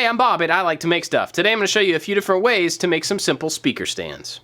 Hey, I'm Bob at I Like to Make Stuff. Today I'm going to show you a few different ways to make some simple speaker stands.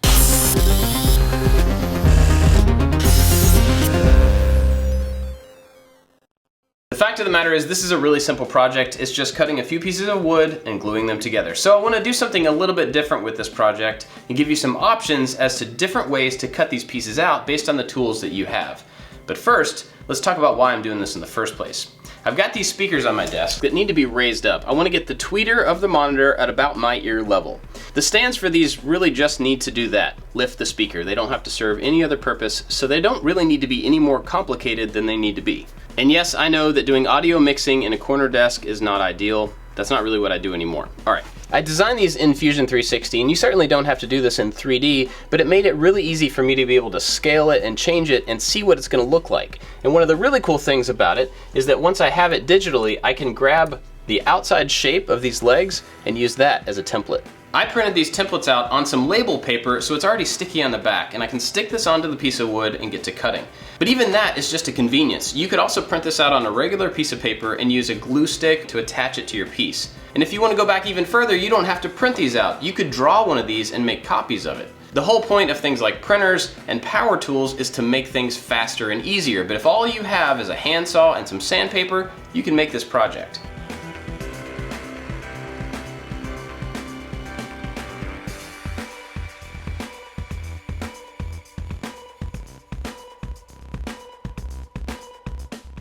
The fact of the matter is this is a really simple project. It's just cutting a few pieces of wood and gluing them together. So I want to do something a little bit different with this project and give you some options as to different ways to cut these pieces out based on the tools that you have. But first, let's talk about why I'm doing this in the first place. I've got these speakers on my desk that need to be raised up. I want to get the tweeter of the monitor at about my ear level. The stands for these really just need to do that, lift the speaker. They don't have to serve any other purpose, so they don't really need to be any more complicated than they need to be. And yes, I know that doing audio mixing in a corner desk is not ideal. That's not really what I do anymore. All right, I designed these in Fusion 360, and you certainly don't have to do this in 3D, but it made it really easy for me to be able to scale it and change it and see what it's gonna look like. And one of the really cool things about it is that once I have it digitally, I can grab the outside shape of these legs and use that as a template. I printed these templates out on some label paper, so it's already sticky on the back, and I can stick this onto the piece of wood and get to cutting. But even that is just a convenience. You could also print this out on a regular piece of paper and use a glue stick to attach it to your piece. And if you want to go back even further, you don't have to print these out. You could draw one of these and make copies of it. The whole point of things like printers and power tools is to make things faster and easier, but if all you have is a handsaw and some sandpaper, you can make this project.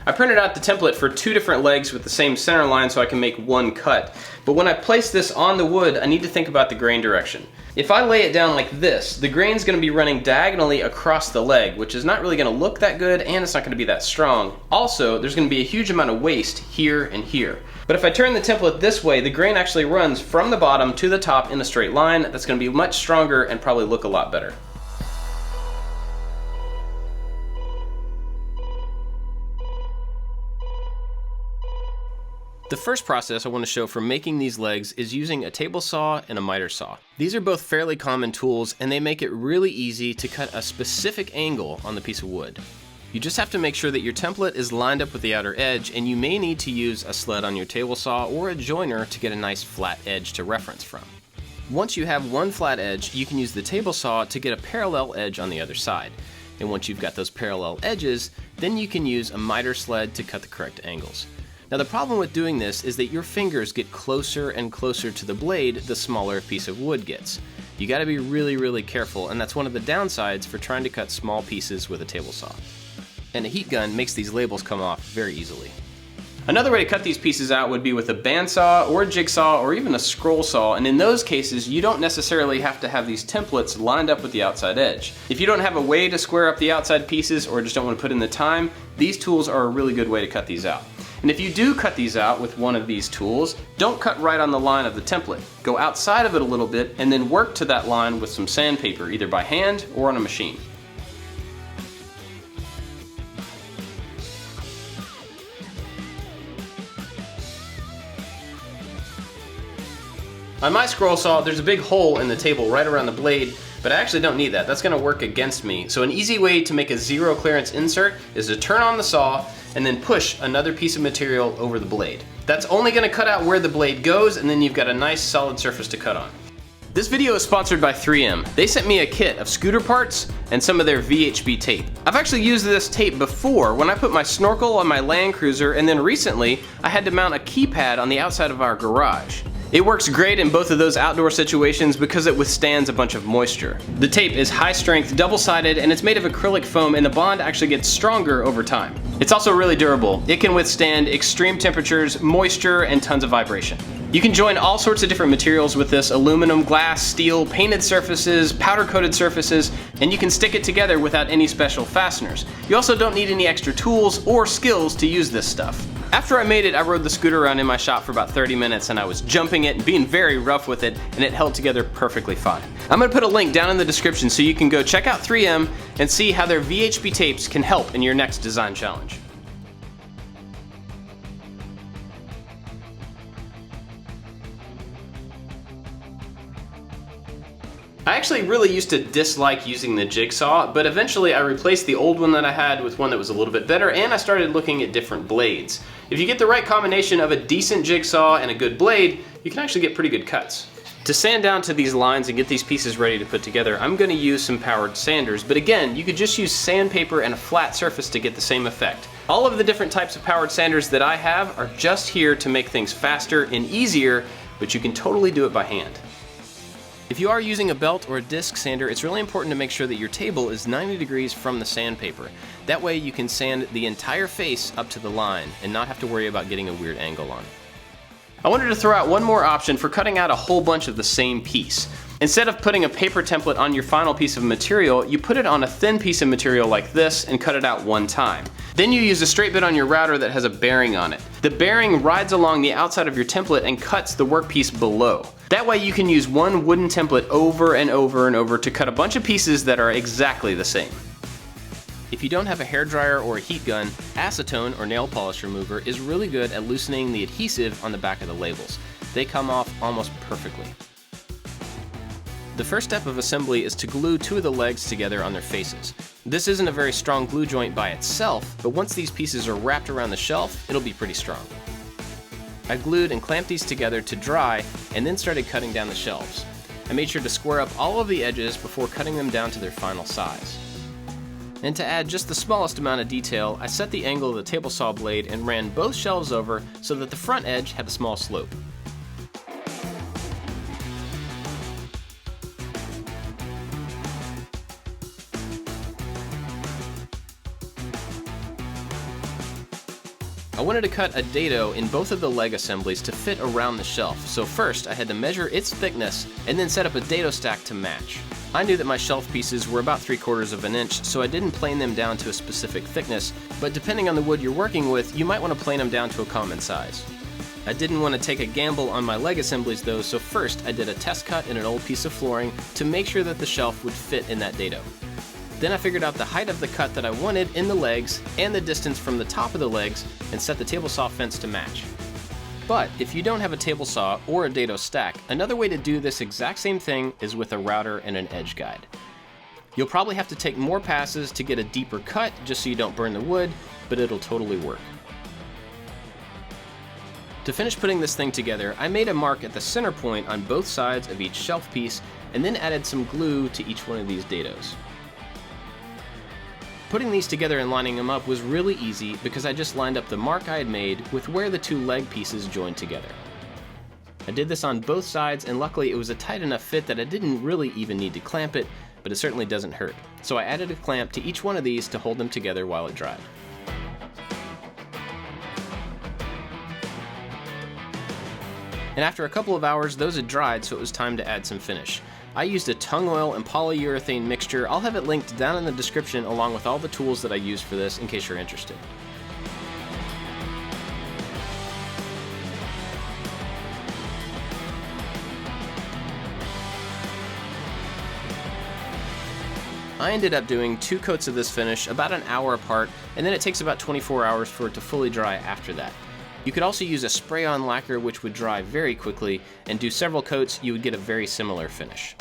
I printed out the template for two different legs with the same center line so I can make one cut. But when I place this on the wood, I need to think about the grain direction. If I lay it down like this, the grain's gonna be running diagonally across the leg, which is not really gonna look that good, and it's not gonna be that strong. Also, there's gonna be a huge amount of waste here and here. But if I turn the template this way, the grain actually runs from the bottom to the top in a straight line. That's gonna be much stronger and probably look a lot better. The first process I want to show for making these legs is using a table saw and a miter saw. These are both fairly common tools, and they make it really easy to cut a specific angle on the piece of wood. You just have to make sure that your template is lined up with the outer edge, and you may need to use a sled on your table saw or a joiner to get a nice flat edge to reference from. Once you have one flat edge, you can use the table saw to get a parallel edge on the other side. And once you've got those parallel edges, then you can use a miter sled to cut the correct angles. Now the problem with doing this is that your fingers get closer and closer to the blade the smaller a piece of wood gets. You gotta be really careful, and that's one of the downsides for trying to cut small pieces with a table saw. And a heat gun makes these labels come off very easily. Another way to cut these pieces out would be with a bandsaw or a jigsaw or even a scroll saw, and in those cases you don't necessarily have to have these templates lined up with the outside edge. If you don't have a way to square up the outside pieces or just don't want to put in the time, these tools are a really good way to cut these out. And if you do cut these out with one of these tools, don't cut right on the line of the template. Go outside of it a little bit and then work to that line with some sandpaper, either by hand or on a machine. On my scroll saw, there's a big hole in the table right around the blade, but I actually don't need that. That's gonna work against me. So an easy way to make a zero clearance insert is to turn on the saw and then push another piece of material over the blade. That's only gonna cut out where the blade goes, and then you've got a nice solid surface to cut on. This video is sponsored by 3M. They sent me a kit of scooter parts and some of their VHB tape. I've actually used this tape before when I put my snorkel on my Land Cruiser, and then recently I had to mount a keypad on the outside of our garage. It works great in both of those outdoor situations because it withstands a bunch of moisture. The tape is high strength, double-sided, and it's made of acrylic foam, and the bond actually gets stronger over time. It's also really durable. It can withstand extreme temperatures, moisture, and tons of vibration. You can join all sorts of different materials with this: aluminum, glass, steel, painted surfaces, powder-coated surfaces, and you can stick it together without any special fasteners. You also don't need any extra tools or skills to use this stuff. After I made it, I rode the scooter around in my shop for about 30 minutes, and I was jumping it and being very rough with it, and it held together perfectly fine. I'm gonna put a link down in the description so you can go check out 3M and see how their VHB tapes can help in your next design challenge. I actually really used to dislike using the jigsaw, but eventually I replaced the old one that I had with one that was a little bit better, and I started looking at different blades. If you get the right combination of a decent jigsaw and a good blade, you can actually get pretty good cuts. To sand down to these lines and get these pieces ready to put together, I'm going to use some powered sanders, but again, you could just use sandpaper and a flat surface to get the same effect. All of the different types of powered sanders that I have are just here to make things faster and easier, but you can totally do it by hand. If you are using a belt or a disc sander, it's really important to make sure that your table is 90 degrees from the sandpaper. That way you can sand the entire face up to the line and not have to worry about getting a weird angle on it. I wanted to throw out one more option for cutting out a whole bunch of the same piece. Instead of putting a paper template on your final piece of material, you put it on a thin piece of material like this and cut it out one time. Then you use a straight bit on your router that has a bearing on it. The bearing rides along the outside of your template and cuts the workpiece below. That way you can use one wooden template over and over and over to cut a bunch of pieces that are exactly the same. If you don't have a hairdryer or a heat gun, acetone or nail polish remover is really good at loosening the adhesive on the back of the labels. They come off almost perfectly. The first step of assembly is to glue two of the legs together on their faces. This isn't a very strong glue joint by itself, but once these pieces are wrapped around the shelf, it'll be pretty strong. I glued and clamped these together to dry and then started cutting down the shelves. I made sure to square up all of the edges before cutting them down to their final size. And to add just the smallest amount of detail, I set the angle of the table saw blade and ran both shelves over so that the front edge had a small slope. I wanted to cut a dado in both of the leg assemblies to fit around the shelf, so first I had to measure its thickness and then set up a dado stack to match. I knew that my shelf pieces were about 3/4 of an inch, so I didn't plane them down to a specific thickness, but depending on the wood you're working with, you might want to plane them down to a common size. I didn't want to take a gamble on my leg assemblies though, so first I did a test cut in an old piece of flooring to make sure that the shelf would fit in that dado. Then I figured out the height of the cut that I wanted in the legs and the distance from the top of the legs and set the table saw fence to match. But if you don't have a table saw or a dado stack, another way to do this exact same thing is with a router and an edge guide. You'll probably have to take more passes to get a deeper cut just so you don't burn the wood, but it'll totally work. To finish putting this thing together, I made a mark at the center point on both sides of each shelf piece and then added some glue to each one of these dados. Putting these together and lining them up was really easy because I just lined up the mark I had made with where the two leg pieces joined together. I did this on both sides and luckily it was a tight enough fit that I didn't really even need to clamp it, but it certainly doesn't hurt. So I added a clamp to each one of these to hold them together while it dried. And after a couple of hours, those had dried, so it was time to add some finish. I used a tung oil and polyurethane mixture. I'll have it linked down in the description along with all the tools that I used for this in case you're interested. I ended up doing 2 coats of this finish about an hour apart, and then it takes about 24 hours for it to fully dry after that. You could also use a spray-on lacquer which would dry very quickly, and do several coats, you would get a very similar finish.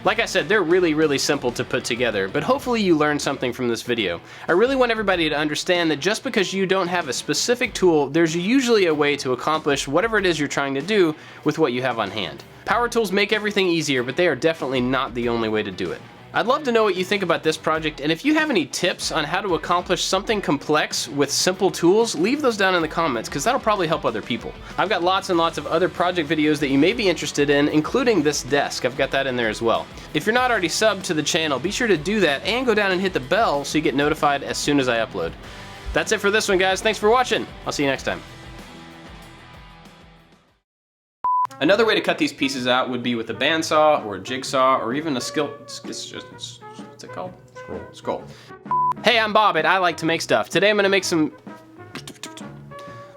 Like I said, they're really simple to put together, but hopefully you learned something from this video. I really want everybody to understand that just because you don't have a specific tool, there's usually a way to accomplish whatever it is you're trying to do with what you have on hand. Power tools make everything easier, but they are definitely not the only way to do it. I'd love to know what you think about this project, and if you have any tips on how to accomplish something complex with simple tools, leave those down in the comments, because that'll probably help other people. I've got lots and lots of other project videos that you may be interested in, including this desk. I've got that in there as well. If you're not already subbed to the channel, be sure to do that, and go down and hit the bell so you get notified as soon as I upload. That's it for this one, guys. Thanks for watching. I'll see you next time. Another way to cut these pieces out would be with a bandsaw or a jigsaw or even a what's it called? Scroll. Hey, I'm Bob at ILikeToMakeStuff. Today I'm gonna make some